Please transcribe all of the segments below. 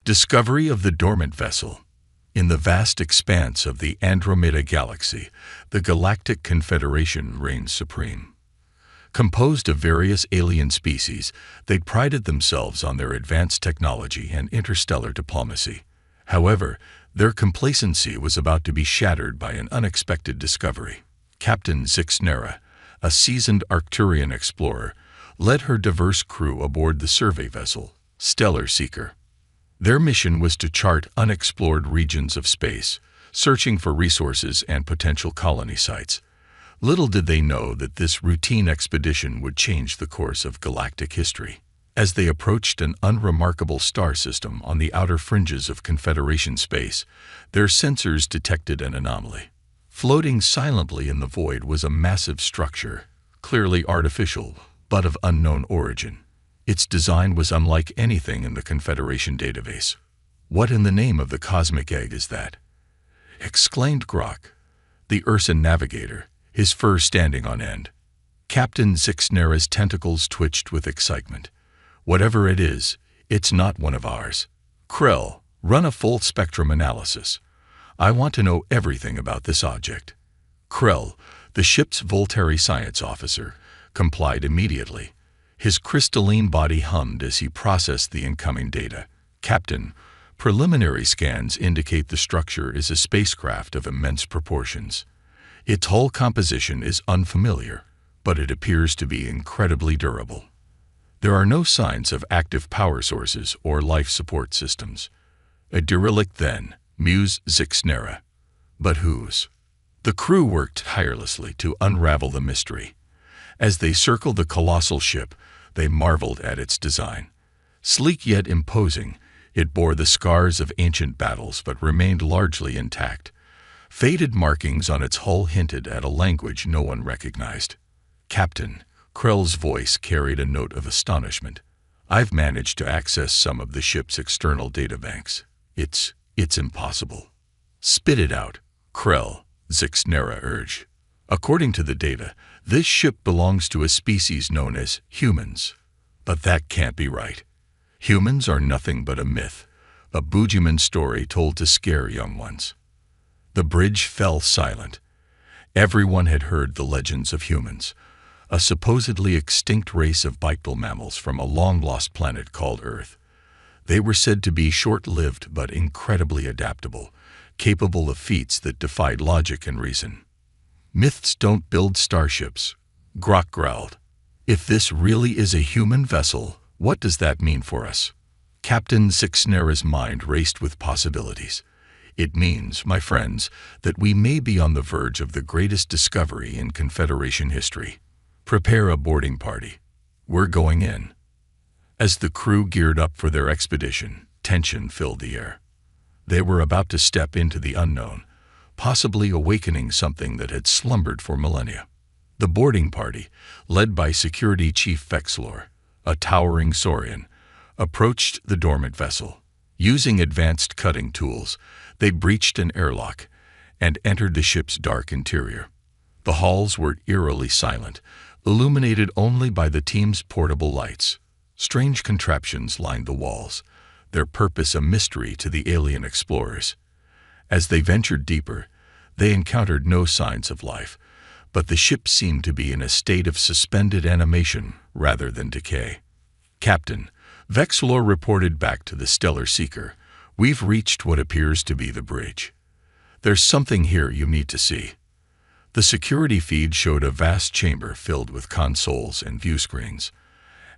Discovery of the dormant vessel. In the vast expanse of the Andromeda Galaxy, the Galactic Confederation reigned supreme. Composed of various alien species, they prided themselves on their advanced technology and interstellar diplomacy. However, their complacency was about to be shattered by an unexpected discovery. Captain Zixnera, a seasoned Arcturian explorer, led her diverse crew aboard the survey vessel, Stellar Seeker. Their mission was to chart unexplored regions of space, searching for resources and potential colony sites. Little did they know that this routine expedition would change the course of galactic history. As they approached an unremarkable star system on the outer fringes of Confederation space, their sensors detected an anomaly. Floating silently in the void was a massive structure, clearly artificial, but of unknown origin. Its design was unlike anything in the Confederation database. "What in the name of the cosmic egg is that?" exclaimed Grok, the Ursan navigator, his fur standing on end. Captain Zixnera's tentacles twitched with excitement. "Whatever it is, it's not one of ours. Krell, run a full spectrum analysis. I want to know everything about this object." Krell, the ship's Voltairy science officer, complied immediately. His crystalline body hummed as he processed the incoming data. "Captain, preliminary scans indicate the structure is a spacecraft of immense proportions. Its hull composition is unfamiliar, but it appears to be incredibly durable. There are no signs of active power sources or life support systems." "A derelict then," mused Zixnera. "But whose?" The crew worked tirelessly to unravel the mystery. As they circled the colossal ship, they marveled at its design. Sleek yet imposing, it bore the scars of ancient battles but remained largely intact. Faded markings on its hull hinted at a language no one recognized. "Captain," Krell's voice carried a note of astonishment, "I've managed to access some of the ship's external databanks. It's impossible." "Spit it out," Krell, Zixnera urged. "According to the data, this ship belongs to a species known as humans. But that can't be right. Humans are nothing but a myth, a boogeyman story told to scare young ones." The bridge fell silent. Everyone had heard the legends of humans, a supposedly extinct race of bipedal mammals from a long-lost planet called Earth. They were said to be short-lived but incredibly adaptable, capable of feats that defied logic and reason. "Myths don't build starships," Grok growled. "If this really is a human vessel, what does that mean for us?" Captain Zixnera's mind raced with possibilities. "It means, my friends, that we may be on the verge of the greatest discovery in Confederation history. Prepare a boarding party. We're going in." As the crew geared up for their expedition, tension filled the air. They were about to step into the unknown, possibly awakening something that had slumbered for millennia. The boarding party, led by Security Chief Vexlor, a towering Saurian, approached the dormant vessel. Using advanced cutting tools, they breached an airlock and entered the ship's dark interior. The halls were eerily silent, illuminated only by the team's portable lights. Strange contraptions lined the walls, their purpose a mystery to the alien explorers. As they ventured deeper, they encountered no signs of life, but the ship seemed to be in a state of suspended animation rather than decay. "Captain," Vexlor reported back to the Stellar Seeker, "we've reached what appears to be the bridge. There's something here you need to see." The security feed showed a vast chamber filled with consoles and view screens.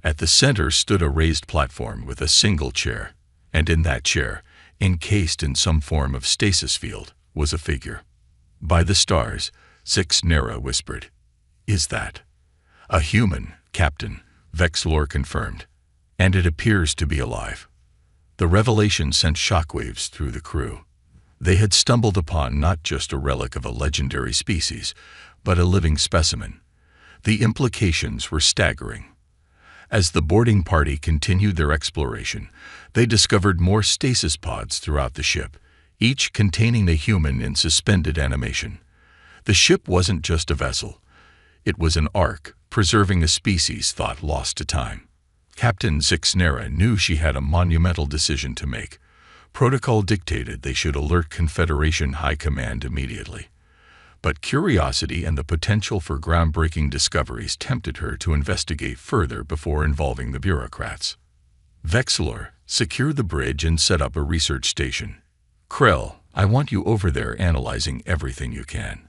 At the center stood a raised platform with a single chair, and in that chair, encased in some form of stasis field, was a figure. "By the stars," Zixnera whispered. "Is that?" "A human, Captain," Vexlor confirmed, "and it appears to be alive." The revelation sent shockwaves through the crew. They had stumbled upon not just a relic of a legendary species, but a living specimen. The implications were staggering. As the boarding party continued their exploration, they discovered more stasis pods throughout the ship, each containing the human in suspended animation. The ship wasn't just a vessel. It was an ark, preserving a species thought lost to time. Captain Zixnera knew she had a monumental decision to make. Protocol dictated they should alert Confederation High Command immediately. But curiosity and the potential for groundbreaking discoveries tempted her to investigate further before involving the bureaucrats. Vexilor, secure the bridge and set up a research station. Krell, I want you over there analyzing everything you can.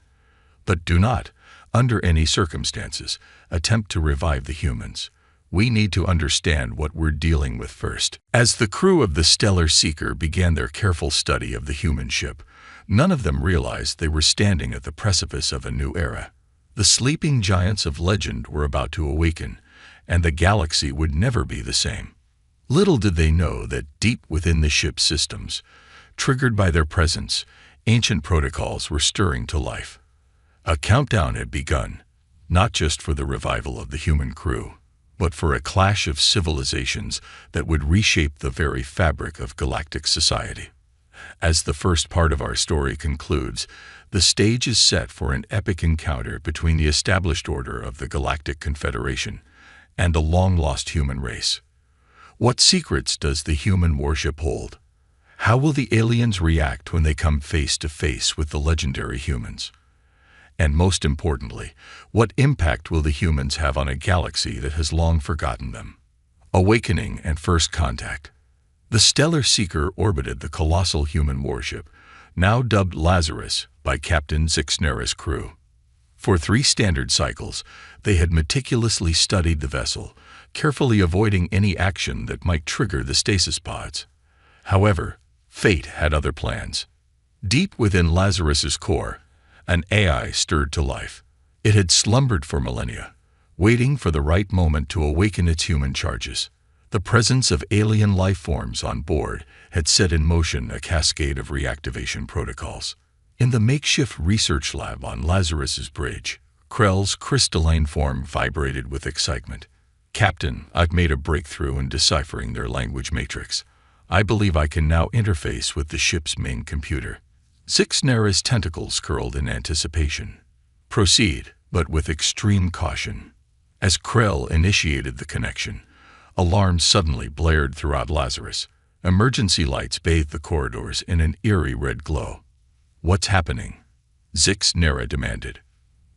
But do not, under any circumstances, attempt to revive the humans. We need to understand what we're dealing with first. As the crew of the Stellar Seeker began their careful study of the human ship, none of them realized they were standing at the precipice of a new era. The sleeping giants of legend were about to awaken, and the galaxy would never be the same. Little did they know that deep within the ship's systems, triggered by their presence, ancient protocols were stirring to life. A countdown had begun, not just for the revival of the human crew, but for a clash of civilizations that would reshape the very fabric of galactic society. As the first part of our story concludes, the stage is set for an epic encounter between the established order of the Galactic Confederation and a long-lost human race. What secrets does the human warship hold? How will the aliens react when they come face to face with the legendary humans? And most importantly, what impact will the humans have on a galaxy that has long forgotten them? Awakening and First Contact. The Stellar Seeker orbited the colossal human warship, now dubbed Lazarus by Captain Zixnera's crew. For 3 standard cycles, they had meticulously studied the vessel, carefully avoiding any action that might trigger the stasis pods. However, fate had other plans. Deep within Lazarus's core, an AI stirred to life. It had slumbered for millennia, waiting for the right moment to awaken its human charges. The presence of alien life forms on board had set in motion a cascade of reactivation protocols. In the makeshift research lab on Lazarus's bridge, Krell's crystalline form vibrated with excitement. Captain, I've made a breakthrough in deciphering their language matrix. I believe I can now interface with the ship's main computer. Zixnera's tentacles curled in anticipation. Proceed, but with extreme caution. As Krell initiated the connection, alarms suddenly blared throughout Lazarus. Emergency lights bathed the corridors in an eerie red glow. What's happening? Zixnera demanded.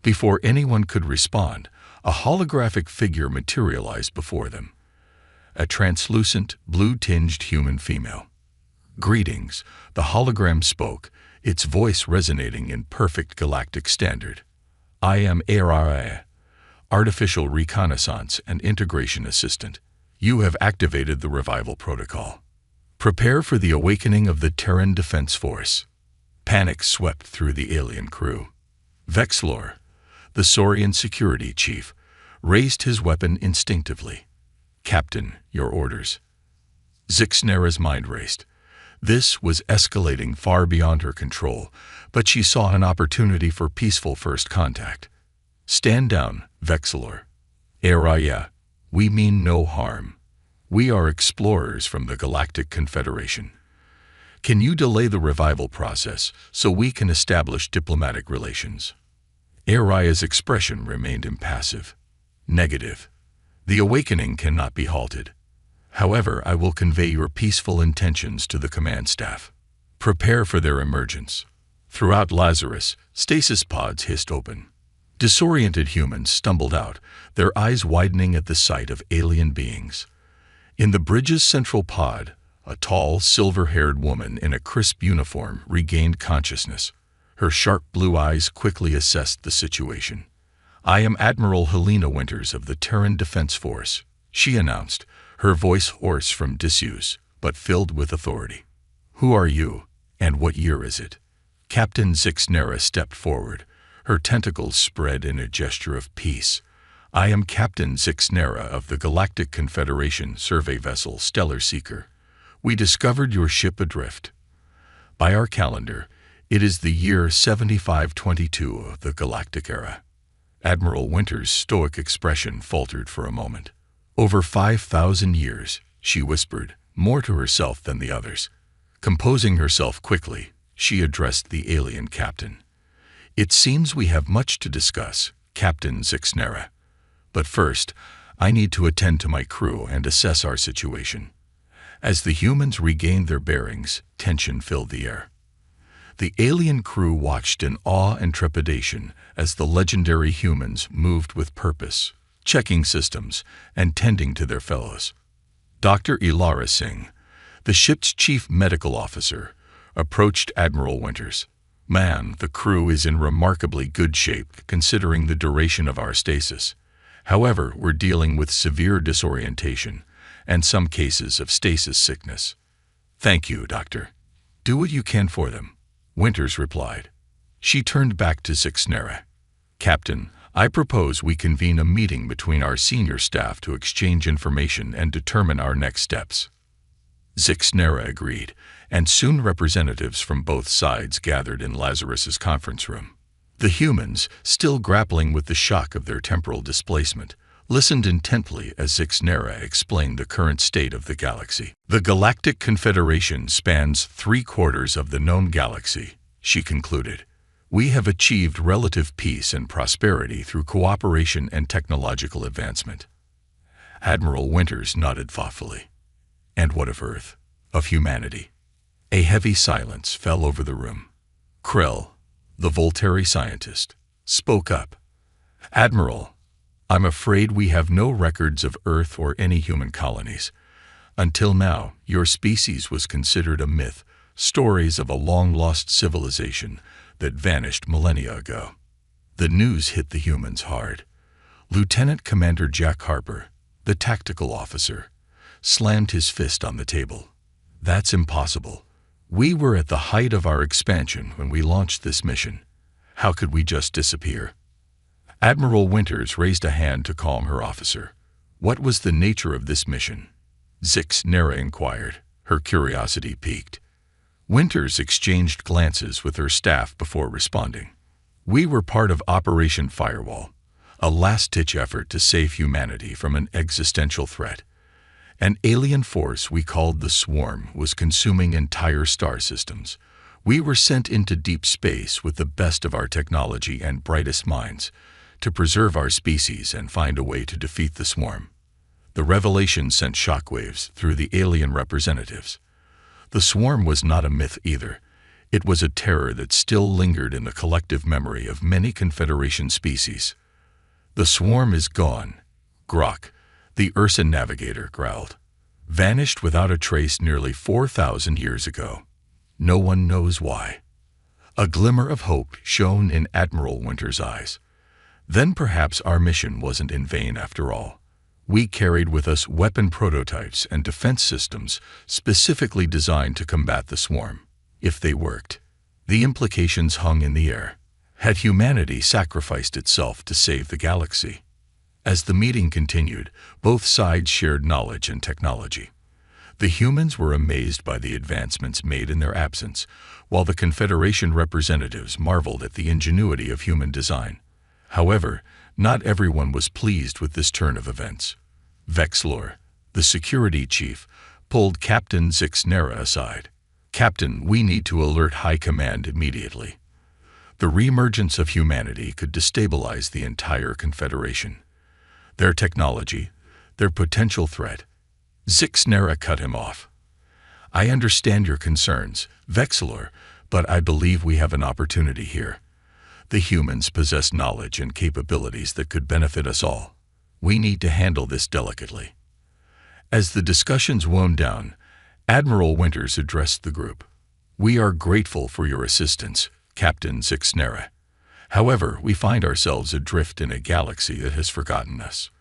Before anyone could respond, a holographic figure materialized before them. A translucent, blue-tinged human female. Greetings, the hologram spoke, its voice resonating in perfect galactic standard. I am HFY, Artificial Reconnaissance and Integration Assistant. You have activated the revival protocol. Prepare for the awakening of the Terran Defense Force. Panic swept through the alien crew. Vexilor, the Saurian security chief, raised his weapon instinctively. Captain, your orders. Zixnera's mind raced. This was escalating far beyond her control, but she saw an opportunity for peaceful first contact. Stand down, Vexilor. Araya, we mean no harm. We are explorers from the Galactic Confederation. Can you delay the revival process so we can establish diplomatic relations? Araya's expression remained impassive. Negative. The awakening cannot be halted. However, I will convey your peaceful intentions to the command staff. Prepare for their emergence. Throughout Lazarus, stasis pods hissed open. Disoriented humans stumbled out, their eyes widening at the sight of alien beings. In the bridge's central pod, a tall, silver-haired woman in a crisp uniform regained consciousness. Her sharp blue eyes quickly assessed the situation. I am Admiral Helena Winters of the Terran Defense Force, she announced, her voice hoarse from disuse, but filled with authority. Who are you, and what year is it? Captain Zixnera stepped forward, her tentacles spread in a gesture of peace. I am Captain Zixnera of the Galactic Confederation survey vessel Stellar Seeker. We discovered your ship adrift. By our calendar, it is the year 7522 of the Galactic Era. Admiral Winters' stoic expression faltered for a moment. Over 5,000 years, she whispered, more to herself than the others. Composing herself quickly, she addressed the alien captain. It seems we have much to discuss, Captain Zixnera. But first, I need to attend to my crew and assess our situation. As the humans regained their bearings, tension filled the air. The alien crew watched in awe and trepidation as the legendary humans moved with purpose, checking systems and tending to their fellows. Dr. Ilara Singh, the ship's chief medical officer, approached Admiral Winters. "Man, the crew is in remarkably good shape considering the duration of our stasis. However, we're dealing with severe disorientation and some cases of stasis sickness." "Thank you, Doctor. Do what you can for them," Winters replied. She turned back to Zixnera. "Captain, I propose we convene a meeting between our senior staff to exchange information and determine our next steps." Zixnera agreed, and soon representatives from both sides gathered in Lazarus's conference room. The humans, still grappling with the shock of their temporal displacement, listened intently as Zixnera explained the current state of the galaxy. "The Galactic Confederation spans 3/4 of the known galaxy," she concluded. "We have achieved relative peace and prosperity through cooperation and technological advancement." Admiral Winters nodded thoughtfully. "And what of Earth? Of humanity?" A heavy silence fell over the room. Krell, the Volteri scientist, spoke up. "Admiral, I'm afraid we have no records of Earth or any human colonies. Until now, your species was considered a myth, stories of a long-lost civilization that vanished millennia ago." The news hit the humans hard. Lieutenant Commander Jack Harper, the tactical officer, slammed his fist on the table. "That's impossible. We were at the height of our expansion when we launched this mission. How could we just disappear?" Admiral Winters raised a hand to calm her officer. "What was the nature of this mission?" Zixnera inquired, her curiosity piqued. Winters exchanged glances with her staff before responding. "We were part of Operation Firewall, a last-ditch effort to save humanity from an existential threat. An alien force we called the Swarm was consuming entire star systems. We were sent into deep space with the best of our technology and brightest minds to preserve our species and find a way to defeat the Swarm." The revelation sent shockwaves through the alien representatives. The Swarm was not a myth either. It was a terror that still lingered in the collective memory of many Confederation species. "The Swarm is gone," Grok, the Ursa navigator, growled. "Vanished without a trace nearly 4,000 years ago. No one knows why." A glimmer of hope shone in Admiral Winters' eyes. "Then perhaps our mission wasn't in vain after all. We carried with us weapon prototypes and defense systems specifically designed to combat the Swarm. If they worked, the implications hung in the air. Had humanity sacrificed itself to save the galaxy?" As the meeting continued, both sides shared knowledge and technology. The humans were amazed by the advancements made in their absence, while the Confederation representatives marveled at the ingenuity of human design. However, not everyone was pleased with this turn of events. Vexlor, the security chief, pulled Captain Zixnera aside. "Captain, we need to alert High Command immediately. The reemergence of humanity could destabilize the entire Confederation. Their technology, their potential threat." Zixnera cut him off. "I understand your concerns, Vexlor, but I believe we have an opportunity here. The humans possess knowledge and capabilities that could benefit us all. We need to handle this delicately." As the discussions wound down, Admiral Winters addressed the group. "We are grateful for your assistance, Captain Zixnera. However, we find ourselves adrift in a galaxy that has forgotten us.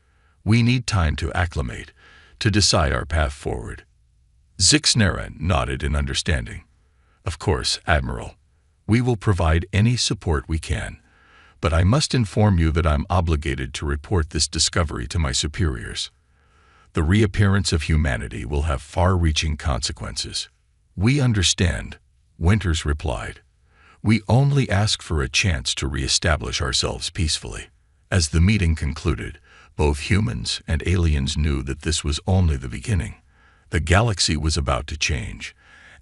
We need time to acclimate, to decide our path forward." Zixnera nodded in understanding. "Of course, Admiral. We will provide any support we can, but I must inform you that I'm obligated to report this discovery to my superiors. The reappearance of humanity will have far-reaching consequences." "We understand," Winters replied. "We only ask for a chance to reestablish ourselves peacefully." As the meeting concluded, both humans and aliens knew that this was only the beginning. The galaxy was about to change,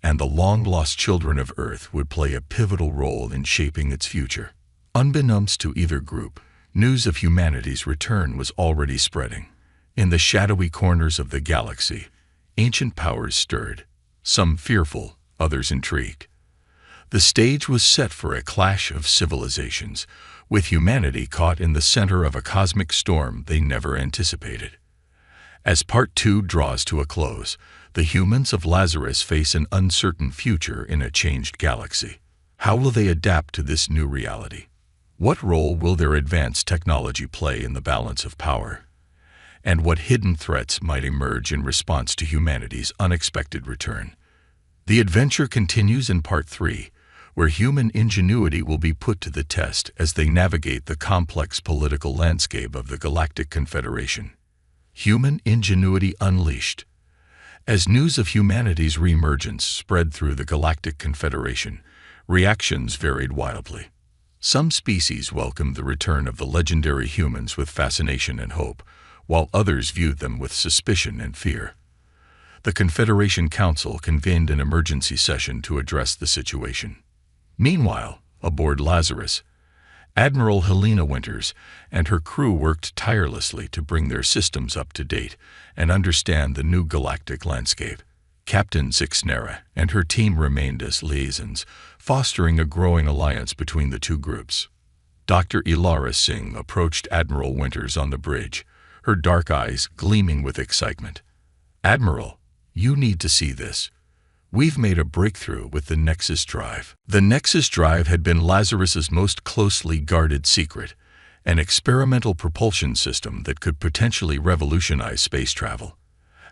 and the long-lost children of Earth would play a pivotal role in shaping its future. Unbeknownst to either group, news of humanity's return was already spreading. In the shadowy corners of the galaxy, Ancient powers stirred, some fearful, others intrigued. The stage was set for a clash of civilizations, with humanity caught in the center of a cosmic storm they never anticipated. As Part 2 draws to a close, the humans of Lazarus face an uncertain future in a changed galaxy. How will they adapt to this new reality? What role will their advanced technology play in the balance of power? And what hidden threats might emerge in response to humanity's unexpected return? The adventure continues in Part 3, where human ingenuity will be put to the test as they navigate the complex political landscape of the Galactic Confederation. Human ingenuity unleashed. As news of humanity's reemergence spread through the Galactic Confederation, reactions varied wildly. Some species welcomed the return of the legendary humans with fascination and hope, while others viewed them with suspicion and fear. The Confederation Council convened an emergency session to address the situation. Meanwhile, aboard Lazarus, Admiral Helena Winters and her crew worked tirelessly to bring their systems up to date and understand the new galactic landscape. Captain Zixnera and her team remained as liaisons, fostering a growing alliance between the two groups. Dr. Ilara Singh approached Admiral Winters on the bridge, her dark eyes gleaming with excitement. "Admiral, you need to see this. We've made a breakthrough with the Nexus Drive." The Nexus Drive had been Lazarus's most closely guarded secret, an experimental propulsion system that could potentially revolutionize space travel.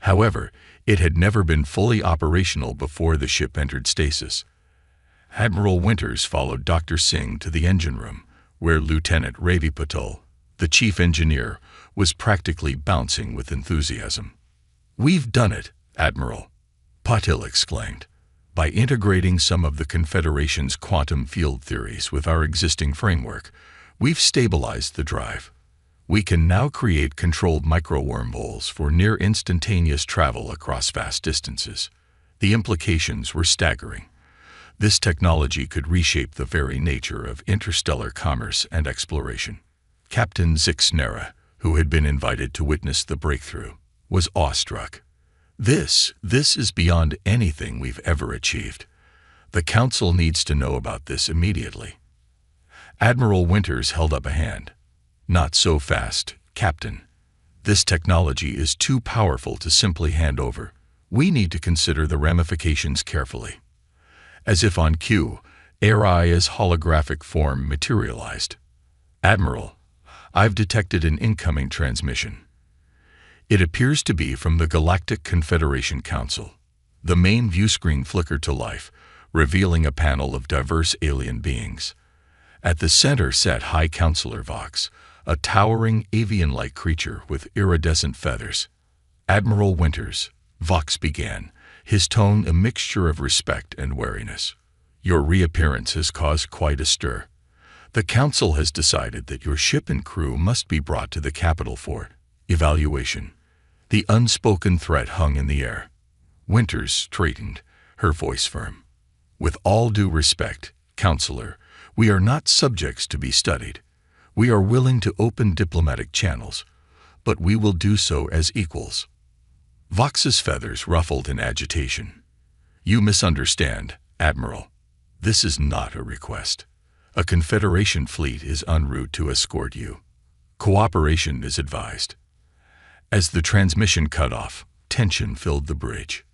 However, it had never been fully operational before the ship entered stasis. Admiral Winters followed Dr. Singh to the engine room, where Lieutenant Ravi Patel, the chief engineer, was practically bouncing with enthusiasm. "We've done it, Admiral," Patil exclaimed. "By integrating some of the Confederation's quantum field theories with our existing framework, we've stabilized the drive. We can now create controlled micro-wormholes for near-instantaneous travel across vast distances." The implications were staggering. This technology could reshape the very nature of interstellar commerce and exploration. Captain Zixnera, who had been invited to witness the breakthrough, was awestruck. This is beyond anything we've ever achieved. The Council needs to know about this immediately." Admiral Winters held up a hand. "Not so fast, Captain. This technology is too powerful to simply hand over. We need to consider the ramifications carefully." As if on cue, Aria's holographic form materialized. "Admiral, I've detected an incoming transmission. It appears to be from the Galactic Confederation Council." The main viewscreen flickered to life, revealing a panel of diverse alien beings. At the center sat High Counselor Vox, a towering avian-like creature with iridescent feathers. "Admiral Winters," Vox began, his tone a mixture of respect and wariness, "your reappearance has caused quite a stir. The Council has decided that your ship and crew must be brought to the capital for evaluation." The unspoken threat hung in the air. Winters straightened, her voice firm. "With all due respect, Counselor, we are not subjects to be studied. We are willing to open diplomatic channels, but we will do so as equals." Vox's feathers ruffled in agitation. "You misunderstand, Admiral. This is not a request. A Confederation fleet is en route to escort you. Cooperation is advised." As the transmission cut off, tension filled the bridge.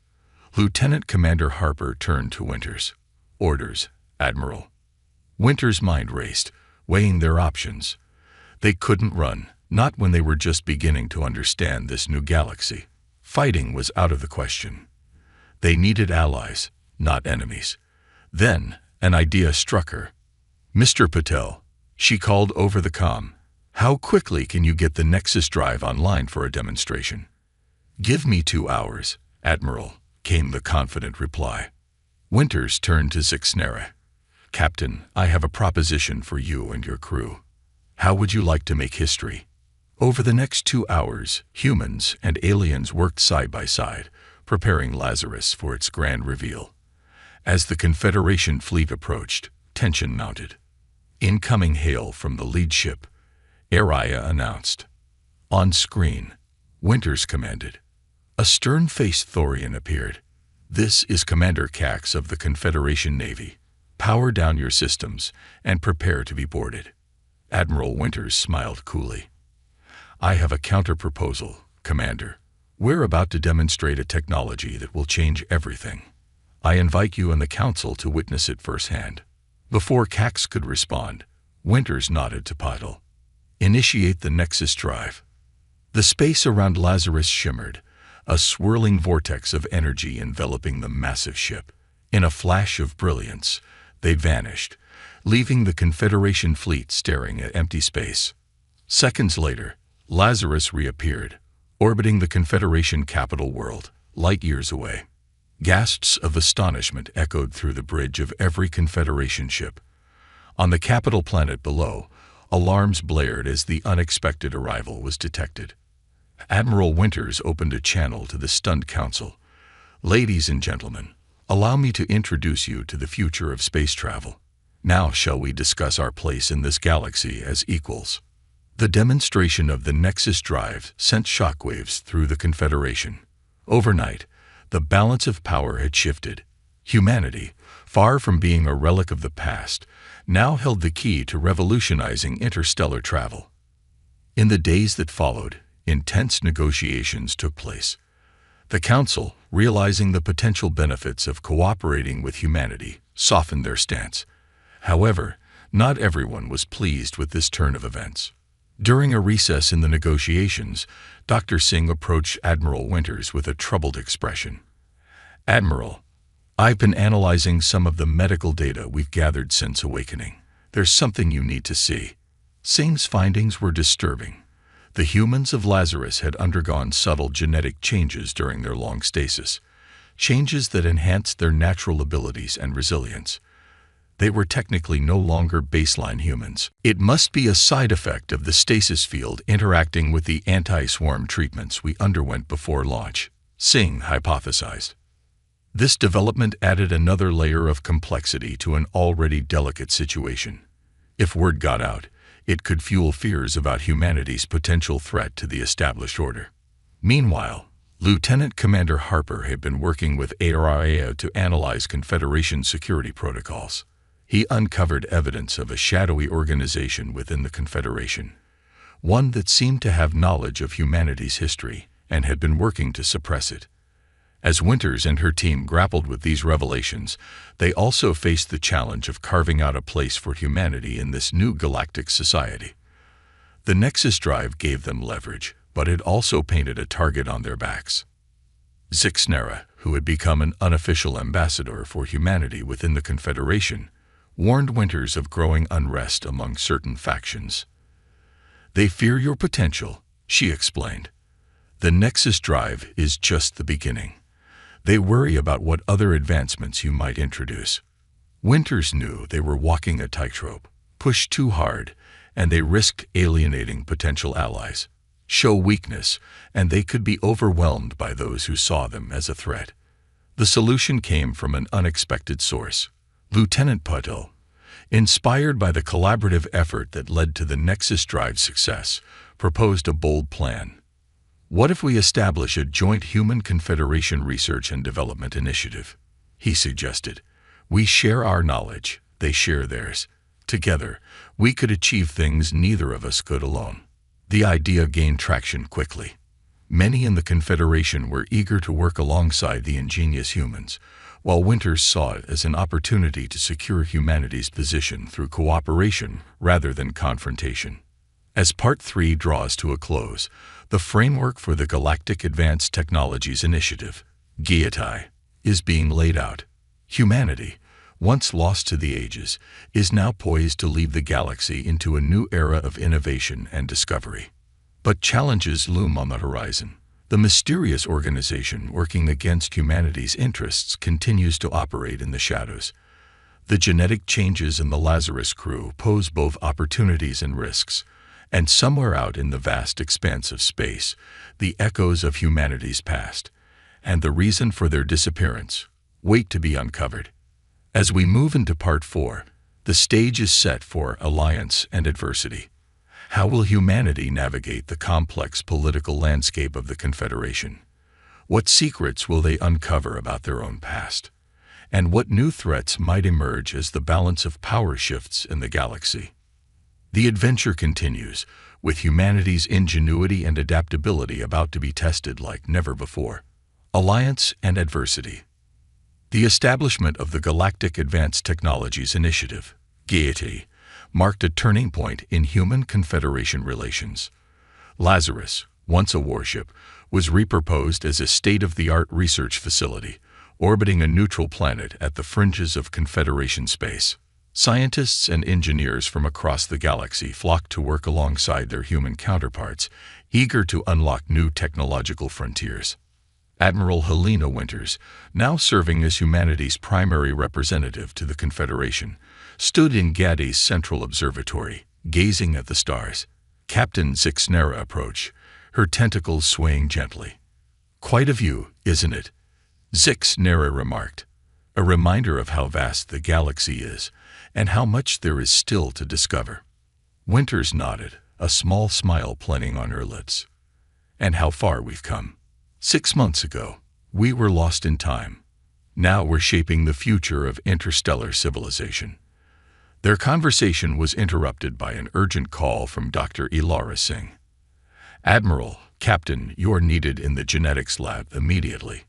Lieutenant Commander Harper turned to Winters. "Orders, Admiral." Winters' mind raced, weighing their options. They couldn't run, not when they were just beginning to understand this new galaxy. Fighting was out of the question. They needed allies, not enemies. Then, an idea struck her. "Mr. Patel," she called over the comm, "how quickly can you get the Nexus Drive online for a demonstration?" "Give me 2 hours, Admiral," came the confident reply. Winters turned to Zixnera. "Captain, I have a proposition for you and your crew. How would you like to make history?" Over the next 2 hours, humans and aliens worked side by side, preparing Lazarus for its grand reveal. As the Confederation fleet approached, tension mounted. "Incoming hail from the lead ship," Aria announced. On screen, Winters commanded. A stern-faced Thorian appeared. "This is Commander Cax of the Confederation Navy. Power down your systems and prepare to be boarded." Admiral Winters smiled coolly. "I have a counter-proposal, Commander. We're about to demonstrate a technology that will change everything. I invite you and the Council to witness it firsthand." Before Cax could respond, Winters nodded to Pottle. "Initiate the Nexus drive." The space around Lazarus shimmered, a swirling vortex of energy enveloping the massive ship. In a flash of brilliance, they vanished, leaving the Confederation fleet staring at empty space. Seconds later, Lazarus reappeared, orbiting the Confederation capital world, light years away. Gasps of astonishment echoed through the bridge of every Confederation ship. On the capital planet below, alarms blared as the unexpected arrival was detected. Admiral Winters opened a channel to the stunned Council. "Ladies and gentlemen, allow me to introduce you to the future of space travel. Now shall we discuss our place in this galaxy as equals." The demonstration of the Nexus drive sent shockwaves through the Confederation. Overnight, the balance of power had shifted. Humanity, far from being a relic of the past, now held the key to revolutionizing interstellar travel. In the days that followed, intense negotiations took place. The Council, realizing the potential benefits of cooperating with humanity, softened their stance. However, not everyone was pleased with this turn of events. During a recess in the negotiations, Dr. Singh approached Admiral Winters with a troubled expression. "Admiral, I've been analyzing some of the medical data we've gathered since awakening. There's something you need to see." Singh's findings were disturbing. The humans of Lazarus had undergone subtle genetic changes during their long stasis, changes that enhanced their natural abilities and resilience. They were technically no longer baseline humans. "It must be a side effect of the stasis field interacting with the anti-swarm treatments we underwent before launch," Singh hypothesized. This development added another layer of complexity to an already delicate situation. If word got out, it could fuel fears about humanity's potential threat to the established order. Meanwhile, Lieutenant Commander Harper had been working with ARIA to analyze Confederation security protocols. He uncovered evidence of a shadowy organization within the Confederation, one that seemed to have knowledge of humanity's history and had been working to suppress it. As Winters and her team grappled with these revelations, they also faced the challenge of carving out a place for humanity in this new galactic society. The Nexus drive gave them leverage, but it also painted a target on their backs. Zixnera, who had become an unofficial ambassador for humanity within the Confederation, warned Winters of growing unrest among certain factions. "They fear your potential," she explained. "The Nexus drive is just the beginning. They worry about what other advancements you might introduce." Winters knew they were walking a tightrope. Push too hard, and they risked alienating potential allies. Show weakness, and they could be overwhelmed by those who saw them as a threat. The solution came from an unexpected source. Lieutenant Pottle, inspired by the collaborative effort that led to the Nexus drive's success, proposed a bold plan. "What if we establish a joint Human Confederation research and development initiative?" he suggested. "We share our knowledge, they share theirs. Together, we could achieve things neither of us could alone." The idea gained traction quickly. Many in the Confederation were eager to work alongside the ingenious humans, while Winters saw it as an opportunity to secure humanity's position through cooperation rather than confrontation. As Part 3 draws to a close, the framework for the Galactic Advanced Technologies Initiative, GATI, is being laid out. Humanity, once lost to the ages, is now poised to lead the galaxy into a new era of innovation and discovery. But challenges loom on the horizon. The mysterious organization working against humanity's interests continues to operate in the shadows. The genetic changes in the Lazarus crew pose both opportunities and risks, and somewhere out in the vast expanse of space, the echoes of humanity's past, and the reason for their disappearance, wait to be uncovered. As we move into Part 4, the stage is set for alliance and adversity. How will humanity navigate the complex political landscape of the Confederation? What secrets will they uncover about their own past? And what new threats might emerge as the balance of power shifts in the galaxy? The adventure continues, with humanity's ingenuity and adaptability about to be tested like never before. Alliance and adversity. The establishment of the Galactic Advanced Technologies Initiative, GAIT, marked a turning point in human Confederation relations. Lazarus, once a warship, was repurposed as a state-of-the-art research facility, orbiting a neutral planet at the fringes of Confederation space. Scientists and engineers from across the galaxy flocked to work alongside their human counterparts, eager to unlock new technological frontiers. Admiral Helena Winters, now serving as humanity's primary representative to the Confederation, stood in GAIT's central observatory, gazing at the stars. Captain Zixnera approached, her tentacles swaying gently. "Quite a view, isn't it?" Zixnera remarked, a reminder of how vast the galaxy is and how much there is still to discover. Winters nodded, a small smile playing on her lips. "And how far we've come. 6 months ago, we were lost in time. Now we're shaping the future of interstellar civilization." Their conversation was interrupted by an urgent call from Dr. Ilara Singh. "Admiral, Captain, you're needed in the genetics lab immediately.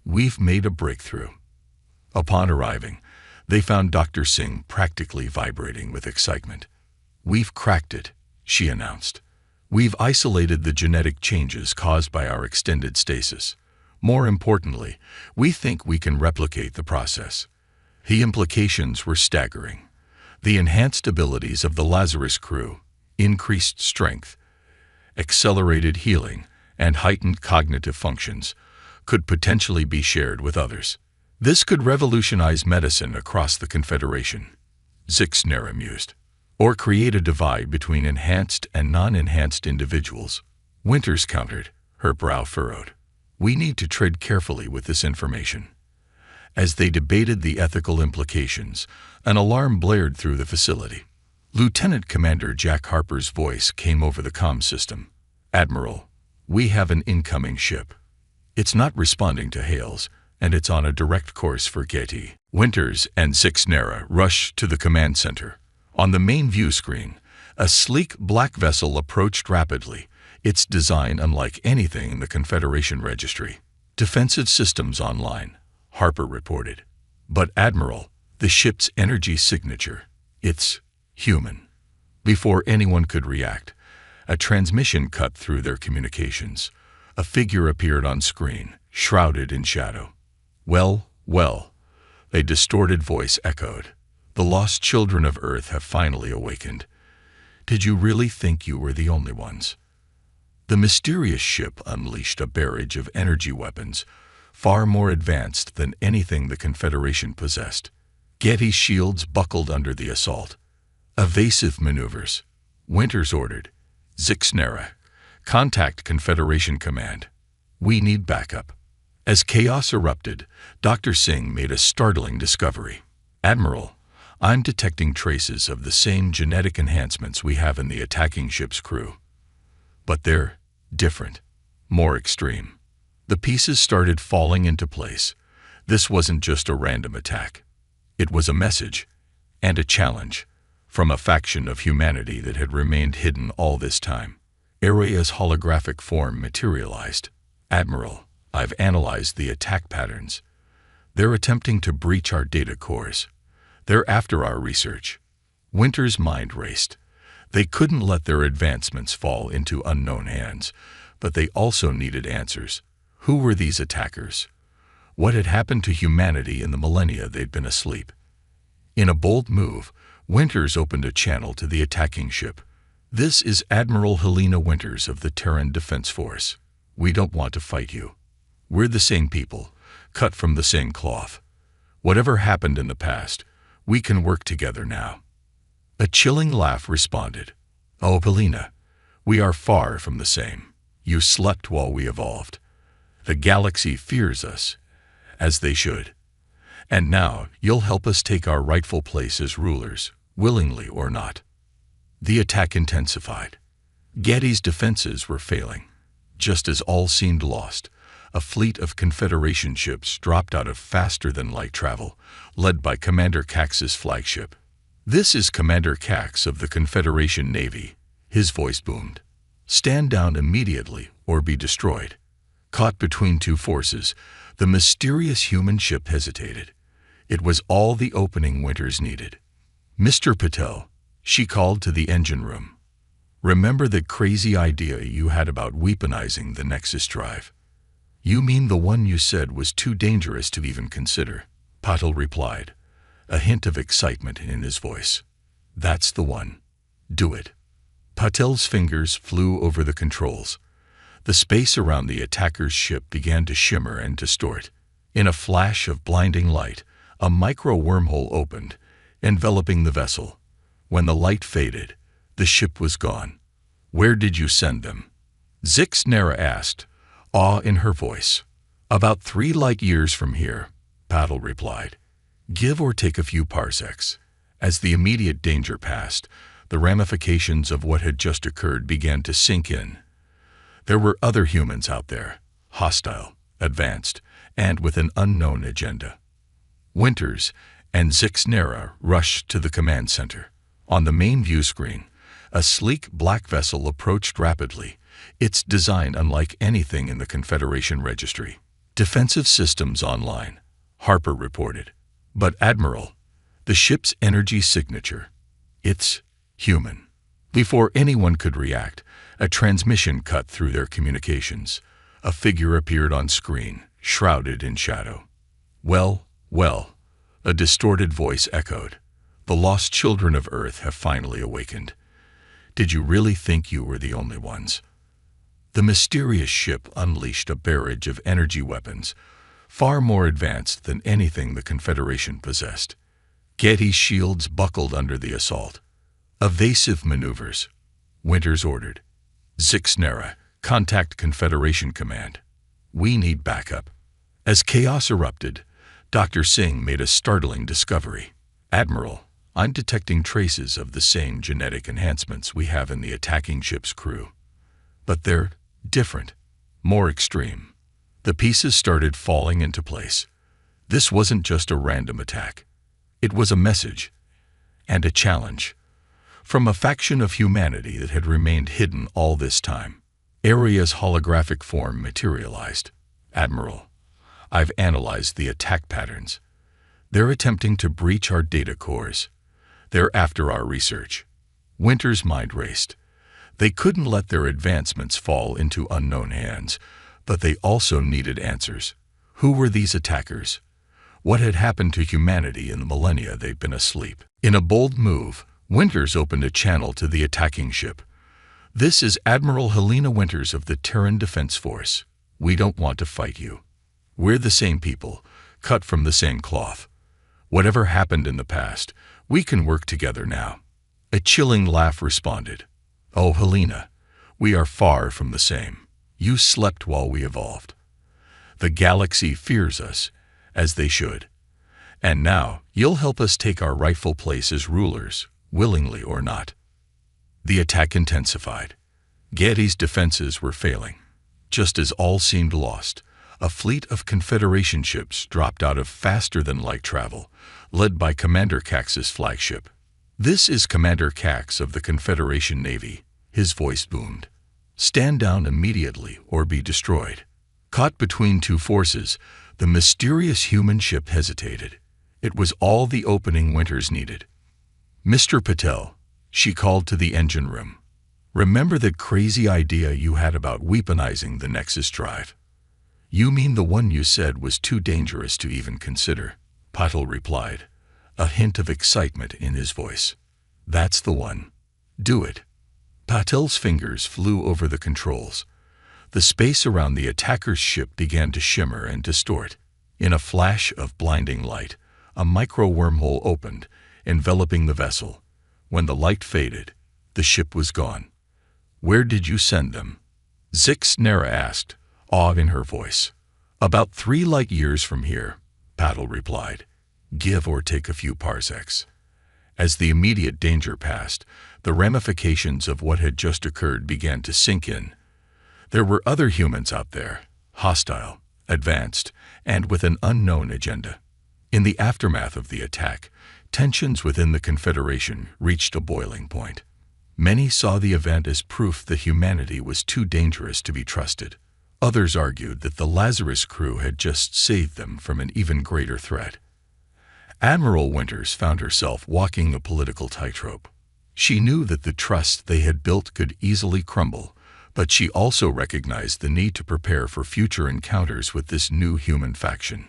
We've made a breakthrough." Upon arriving, they found Dr. Singh practically vibrating with excitement. "We've cracked it," she announced. "We've isolated the genetic changes caused by our extended stasis. More importantly, we think we can replicate the process." The implications were staggering. The enhanced abilities of the Lazarus crew, increased strength, accelerated healing, and heightened cognitive functions, could potentially be shared with others. This could revolutionize medicine across the Confederation, Zixnera mused, or create a divide between enhanced and non-enhanced individuals. Winters countered, her brow furrowed. "We need to tread carefully with this information." As they debated the ethical implications, an alarm blared through the facility. Lieutenant Commander Jack Harper's voice came over the comm system. "Admiral, we have an incoming ship. It's not responding to hails, and it's on a direct course for GAIT." Winters and Zixnera rushed to the command center. On the main view screen, a sleek black vessel approached rapidly, its design unlike anything in the Confederation registry. "Defensive systems online," Harper reported. "But Admiral, the ship's energy signature, it's human." Before anyone could react, a transmission cut through their communications. A figure appeared on screen, shrouded in shadow. "Well, well," a distorted voice echoed. "The lost children of Earth have finally awakened. Did you really think you were the only ones?" The mysterious ship unleashed a barrage of energy weapons, far more advanced than anything the Confederation possessed. GAIT's shields buckled under the assault. "Evasive maneuvers," Winters ordered. "Zixnera, contact Confederation Command. We need backup." As chaos erupted, Dr. Singh made a startling discovery. "Admiral, I'm detecting traces of the same genetic enhancements we have in the attacking ship's crew. But they're different, more extreme." The pieces started falling into place. This wasn't just a random attack. It was a message, and a challenge, from a faction of humanity that had remained hidden all this time. Araya's holographic form materialized. "Admiral, I've analyzed the attack patterns. They're attempting to breach our data cores. They're after our research." Winter's mind raced. They couldn't let their advancements fall into unknown hands, but they also needed answers. Who were these attackers? What had happened to humanity in the millennia they'd been asleep? In a bold move, Winters opened a channel to the attacking ship. "This is Admiral Helena Winters of the Terran Defense Force. We don't want to fight you. We're the same people, cut from the same cloth. Whatever happened in the past, we can work together now." A chilling laugh responded. "Oh, Helena, we are far from the same. You slept while we evolved. The galaxy fears us, as they should. And now you'll help us take our rightful place as rulers, willingly or not." The attack intensified. GAIT's defenses were failing. Just as all seemed lost, a fleet of Confederation ships dropped out of faster-than-light travel, led by Commander Cax's flagship. "This is Commander Cax of the Confederation Navy," his voice boomed. "Stand down immediately or be destroyed." Caught between two forces, the mysterious human ship hesitated. It was all the opening Winters needed. "Mr. Patel," she called to the engine room. "Remember that crazy idea you had about weaponizing the Nexus drive?" "You mean the one you said was too dangerous to even consider?" Patel replied, a hint of excitement in his voice. "That's the one. Do it." Patel's fingers flew over the controls. The space around the attacker's ship began to shimmer and distort. In a flash of blinding light, a micro-wormhole opened, enveloping the vessel. When the light faded, the ship was gone. "Where did you send them?" Zixnera asked, awe in her voice. "About 3 light-years from here," Patel replied. "Give or take a few parsecs." As the immediate danger passed, the ramifications of what had just occurred began to sink in. There were other humans out there, hostile, advanced, and with an unknown agenda. Winters and Zixnera rushed to the command center. On the main view screen, a sleek black vessel approached rapidly, its design unlike anything in the Confederation registry. "Defensive systems online," Harper reported. "But Admiral, the ship's energy signature, it's human." Before anyone could react, a transmission cut through their communications. A figure appeared on screen, shrouded in shadow. "Well, well," a distorted voice echoed. "The lost children of Earth have finally awakened. Did you really think you were the only ones?" The mysterious ship unleashed a barrage of energy weapons, far more advanced than anything the Confederation possessed. Getty's shields buckled under the assault. "Evasive maneuvers," Winters ordered. "Zixnera, contact Confederation Command. We need backup." As chaos erupted, Dr. Singh made a startling discovery. "Admiral, I'm detecting traces of the same genetic enhancements we have in the attacking ship's crew. But they're different, more extreme." The pieces started falling into place. This wasn't just a random attack. It was a message and a challenge from a faction of humanity that had remained hidden all this time. Aria's holographic form materialized. "Admiral, I've analyzed the attack patterns. They're attempting to breach our data cores. They're after our research." Winter's mind raced. They couldn't let their advancements fall into unknown hands, but they also needed answers. Who were these attackers? What had happened to humanity in the millennia they'd been asleep? In a bold move, Winters opened a channel to the attacking ship. "This is Admiral Helena Winters of the Terran Defense Force. We don't want to fight you. We're the same people, cut from the same cloth. Whatever happened in the past, we can work together now." A chilling laugh responded. "Oh, Helena, we are far from the same. You slept while we evolved. The galaxy fears us, as they should. And now you'll help us take our rightful place as rulers, willingly or not." The attack intensified. Getty's defenses were failing. Just as all seemed lost, a fleet of Confederation ships dropped out of faster-than-light travel, led by Commander Cax's flagship. "This is Commander Cax of the Confederation Navy," his voice boomed. "Stand down immediately or be destroyed." Caught between two forces, the mysterious human ship hesitated. It was all the opening Winters needed. "Mr. Patel," she called to the engine room. "Remember that crazy idea you had about weaponizing the Nexus drive?" "You mean the one you said was too dangerous to even consider?" Patel replied, a hint of excitement in his voice. "That's the one. Do it." Patel's fingers flew over the controls. The space around the attacker's ship began to shimmer and distort. In a flash of blinding light, a micro-wormhole opened, enveloping the vessel. When the light faded, the ship was gone. "Where did you send them?" Zixnera asked, awe in her voice. "About 3 light-years from here," Patel replied. "Give or take a few parsecs." As the immediate danger passed, the ramifications of what had just occurred began to sink in. There were other humans out there, hostile, advanced, and with an unknown agenda. In the aftermath of the attack, tensions within the Confederation reached a boiling point. Many saw the event as proof that humanity was too dangerous to be trusted. Others argued that the Lazarus crew had just saved them from an even greater threat. Admiral Winters found herself walking a political tightrope. She knew that the trust they had built could easily crumble, but she also recognized the need to prepare for future encounters with this new human faction.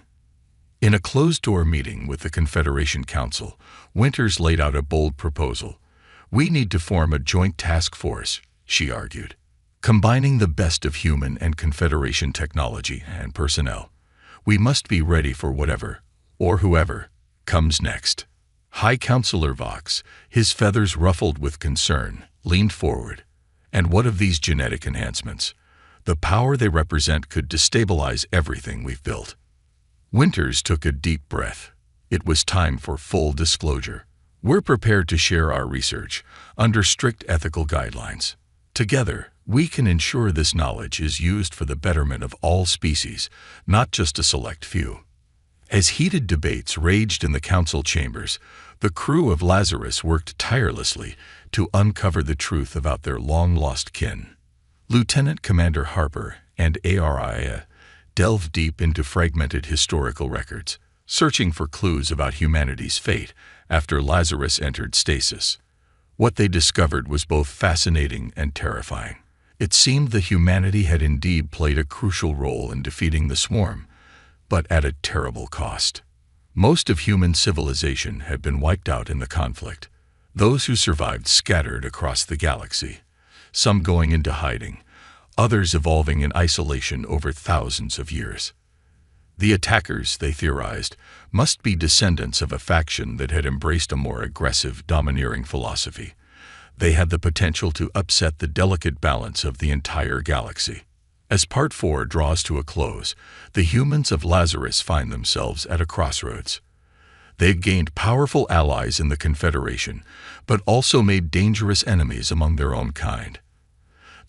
In a closed-door meeting with the Confederation Council, Winters laid out a bold proposal. "We need to form a joint task force," she argued, "combining the best of human and Confederation technology and personnel. We must be ready for whatever, or whoever, comes next." High Counselor Vox, his feathers ruffled with concern, leaned forward. "And what of these genetic enhancements? The power they represent could destabilize everything we've built." Winters took a deep breath. It was time for full disclosure. "We're prepared to share our research under strict ethical guidelines. Together, we can ensure this knowledge is used for the betterment of all species, not just a select few." As heated debates raged in the council chambers, the crew of Lazarus worked tirelessly to uncover the truth about their long-lost kin. Lieutenant Commander Harper and Aria delved deep into fragmented historical records, searching for clues about humanity's fate after Lazarus entered stasis. What they discovered was both fascinating and terrifying. It seemed that humanity had indeed played a crucial role in defeating the swarm, but at a terrible cost. Most of human civilization had been wiped out in the conflict. Those who survived scattered across the galaxy, some going into hiding, others evolving in isolation over thousands of years. The attackers, they theorized, must be descendants of a faction that had embraced a more aggressive, domineering philosophy. They had the potential to upset the delicate balance of the entire galaxy. As Part 4 draws to a close, the humans of Lazarus find themselves at a crossroads. They've gained powerful allies in the Confederation, but also made dangerous enemies among their own kind.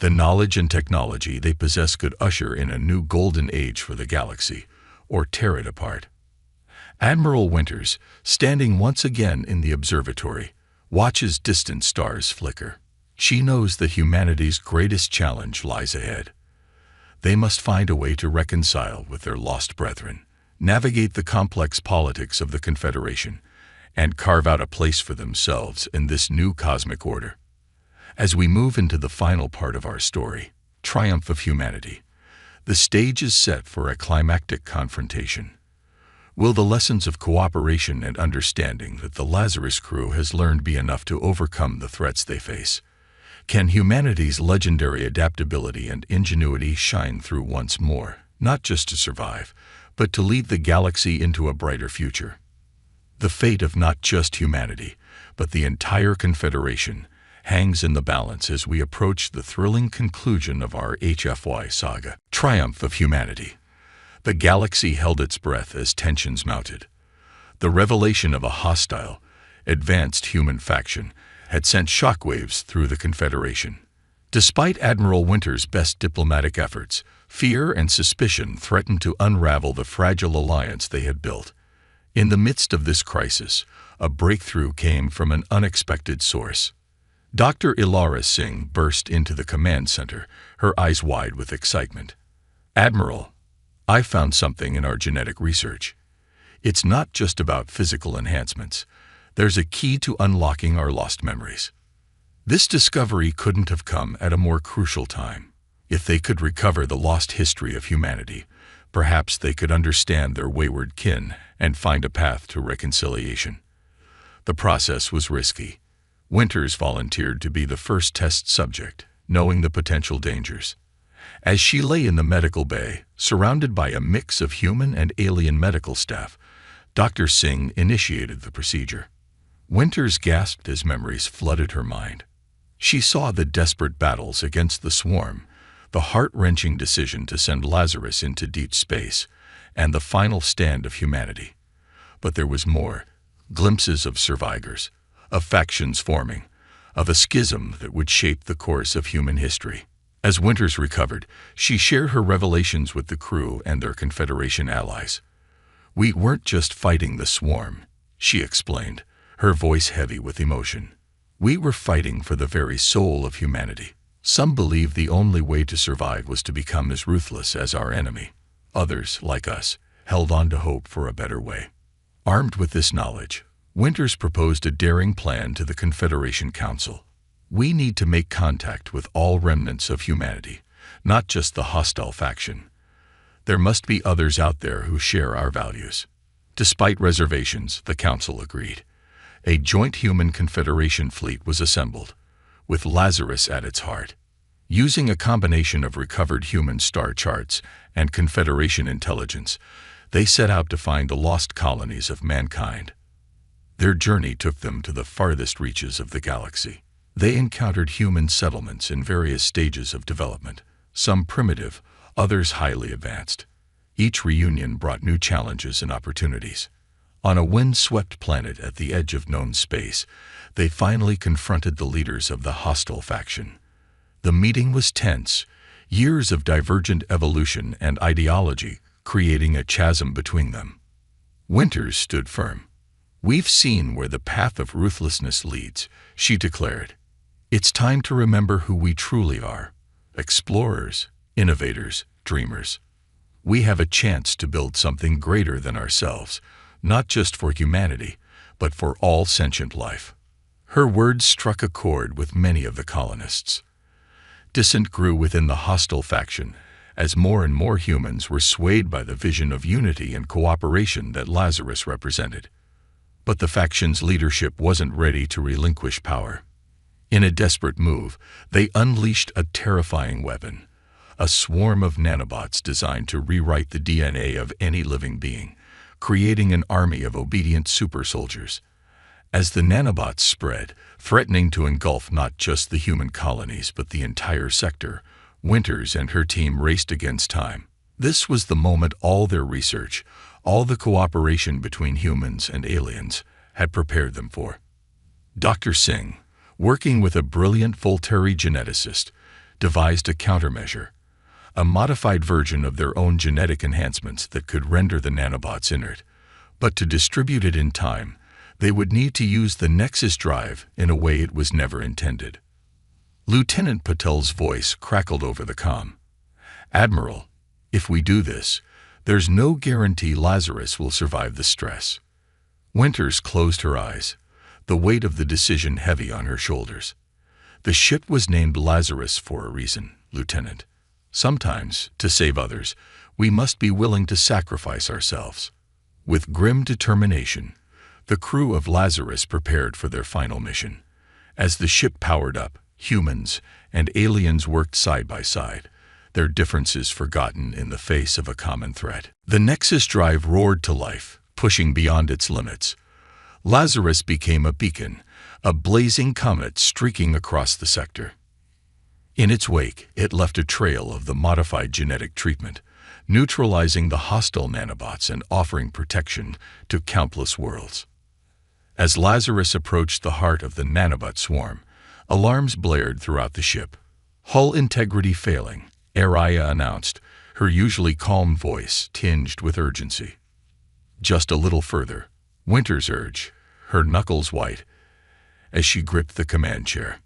The knowledge and technology they possess could usher in a new golden age for the galaxy, or tear it apart. Admiral Winters, standing once again in the observatory, watches distant stars flicker. She knows that humanity's greatest challenge lies ahead. They must find a way to reconcile with their lost brethren, navigate the complex politics of the Confederation, and carve out a place for themselves in this new cosmic order. As we move into the final part of our story, Triumph of Humanity, the stage is set for a climactic confrontation. Will the lessons of cooperation and understanding that the Lazarus crew has learned be enough to overcome the threats they face? Can humanity's legendary adaptability and ingenuity shine through once more, not just to survive, but to lead the galaxy into a brighter future? The fate of not just humanity, but the entire Confederation, hangs in the balance as we approach the thrilling conclusion of our HFY saga, Triumph of Humanity. The galaxy held its breath as tensions mounted. The revelation of a hostile, advanced human faction had sent shockwaves through the Confederation. Despite Admiral Winters' best diplomatic efforts, fear and suspicion threatened to unravel the fragile alliance they had built. In the midst of this crisis, a breakthrough came from an unexpected source. Dr. Ilara Singh burst into the command center, her eyes wide with excitement. "Admiral, I found something in our genetic research. It's not just about physical enhancements. There's a key to unlocking our lost memories." This discovery couldn't have come at a more crucial time. If they could recover the lost history of humanity, perhaps they could understand their wayward kin and find a path to reconciliation. The process was risky. Winters volunteered to be the first test subject, knowing the potential dangers. As she lay in the medical bay, surrounded by a mix of human and alien medical staff, Dr. Singh initiated the procedure. Winters gasped as memories flooded her mind. She saw the desperate battles against the swarm, the heart-wrenching decision to send Lazarus into deep space, and the final stand of humanity. But there was more, glimpses of survivors, of factions forming, of a schism that would shape the course of human history. As Winters recovered, she shared her revelations with the crew and their Confederation allies. "We weren't just fighting the swarm," she explained, her voice heavy with emotion. "We were fighting for the very soul of humanity. Some believed the only way to survive was to become as ruthless as our enemy. Others, like us, held on to hope for a better way." Armed with this knowledge, Winters proposed a daring plan to the Confederation Council. "We need to make contact with all remnants of humanity, not just the hostile faction. There must be others out there who share our values." Despite reservations, the Council agreed. A joint human confederation fleet was assembled, with Lazarus at its heart. Using a combination of recovered human star charts and Confederation intelligence, they set out to find the lost colonies of mankind. Their journey took them to the farthest reaches of the galaxy. They encountered human settlements in various stages of development, some primitive, others highly advanced. Each reunion brought new challenges and opportunities. On a wind-swept planet at the edge of known space, they finally confronted the leaders of the hostile faction. The meeting was tense, years of divergent evolution and ideology creating a chasm between them. Winters stood firm. "We've seen where the path of ruthlessness leads," she declared. "It's time to remember who we truly are: explorers, innovators, dreamers. We have a chance to build something greater than ourselves, not just for humanity, but for all sentient life." Her words struck a chord with many of the colonists. Dissent grew within the hostile faction as more and more humans were swayed by the vision of unity and cooperation that Lazarus represented. But the faction's leadership wasn't ready to relinquish power. In a desperate move, they unleashed a terrifying weapon, a swarm of nanobots designed to rewrite the DNA of any living being, creating an army of obedient super soldiers. As the nanobots spread, threatening to engulf not just the human colonies but the entire sector, Winters and her team raced against time. This was the moment all their research, all the cooperation between humans and aliens, had prepared them for. Dr. Singh, working with a brilliant Volteri geneticist, devised a countermeasure, a modified version of their own genetic enhancements that could render the nanobots inert. But to distribute it in time, they would need to use the Nexus drive in a way it was never intended. Lieutenant Patel's voice crackled over the comm. "Admiral, if we do this, there's no guarantee Lazarus will survive the stress." Winters closed her eyes, the weight of the decision heavy on her shoulders. "The ship was named Lazarus for a reason, Lieutenant. Sometimes, to save others, we must be willing to sacrifice ourselves." With grim determination, the crew of Lazarus prepared for their final mission. As the ship powered up, humans and aliens worked side by side, their differences forgotten in the face of a common threat. The Nexus drive roared to life, pushing beyond its limits. Lazarus became a beacon, a blazing comet streaking across the sector. In its wake, it left a trail of the modified genetic treatment, neutralizing the hostile nanobots and offering protection to countless worlds. As Lazarus approached the heart of the nanobot swarm, alarms blared throughout the ship. "Hull integrity failing," Araya announced, her usually calm voice tinged with urgency. "Just a little further," Winters urged, her knuckles white, as she gripped the command chair.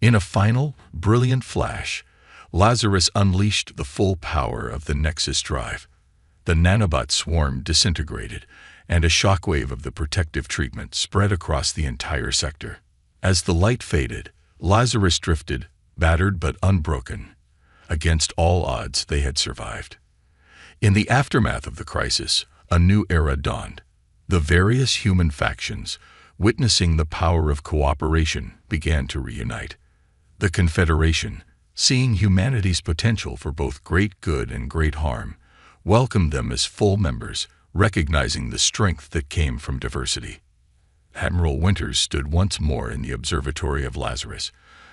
In a final, brilliant flash, Lazarus unleashed the full power of the Nexus drive. The nanobot swarm disintegrated, and a shockwave of the protective treatment spread across the entire sector. As the light faded, Lazarus drifted, battered but unbroken. Against all odds, they had survived. In the aftermath of the crisis, a new era dawned. The various human factions, witnessing the power of cooperation, began to reunite. The Confederation, seeing humanity's potential for both great good and great harm, welcomed them as full members, recognizing the strength that came from diversity. Admiral Winters stood once more in the observatory of Lazarus,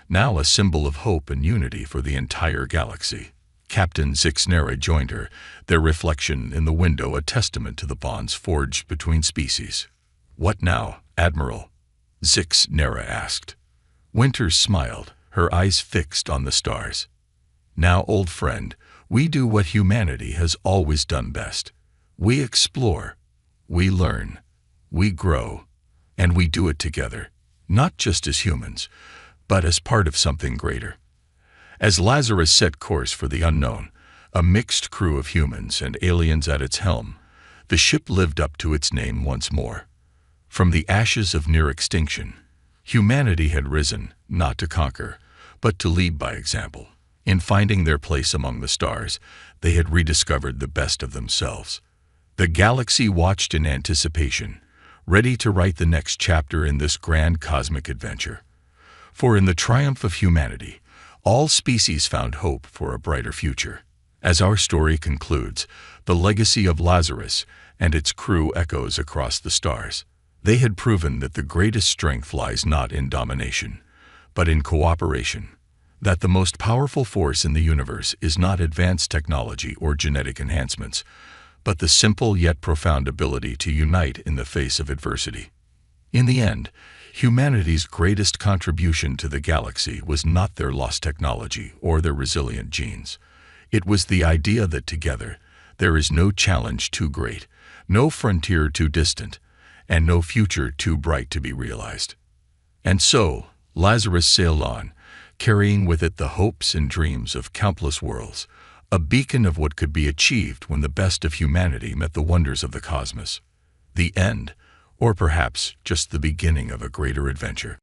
now a symbol of hope and unity for the entire galaxy. Captain Zixnera joined her, their reflection in the window a testament to the bonds forged between species. "What now, Admiral?" Zixnera asked. Winters smiled, her eyes fixed on the stars. Now, old friend, we do what humanity has always done best. We explore, we learn, we grow, and we do it together, not just as humans, but as part of something greater. As Lazarus set course for the unknown, a mixed crew of humans and aliens at its helm, the ship lived up to its name once more. From the ashes of near extinction, humanity had risen, not to conquer, but to lead by example. In finding their place among the stars, they had rediscovered the best of themselves. The galaxy watched in anticipation, ready to write the next chapter in this grand cosmic adventure. For in the triumph of humanity, all species found hope for a brighter future. As our story concludes, the legacy of Lazarus and its crew echoes across the stars. They had proven that the greatest strength lies not in domination, but in cooperation. That the most powerful force in the universe is not advanced technology or genetic enhancements, but the simple yet profound ability to unite in the face of adversity. In the end, humanity's greatest contribution to the galaxy was not their lost technology or their resilient genes. It was the idea that together, there is no challenge too great, no frontier too distant, and no future too bright to be realized. And so, Lazarus sailed on, carrying with it the hopes and dreams of countless worlds, a beacon of what could be achieved when the best of humanity met the wonders of the cosmos. The end, or perhaps just the beginning of a greater adventure.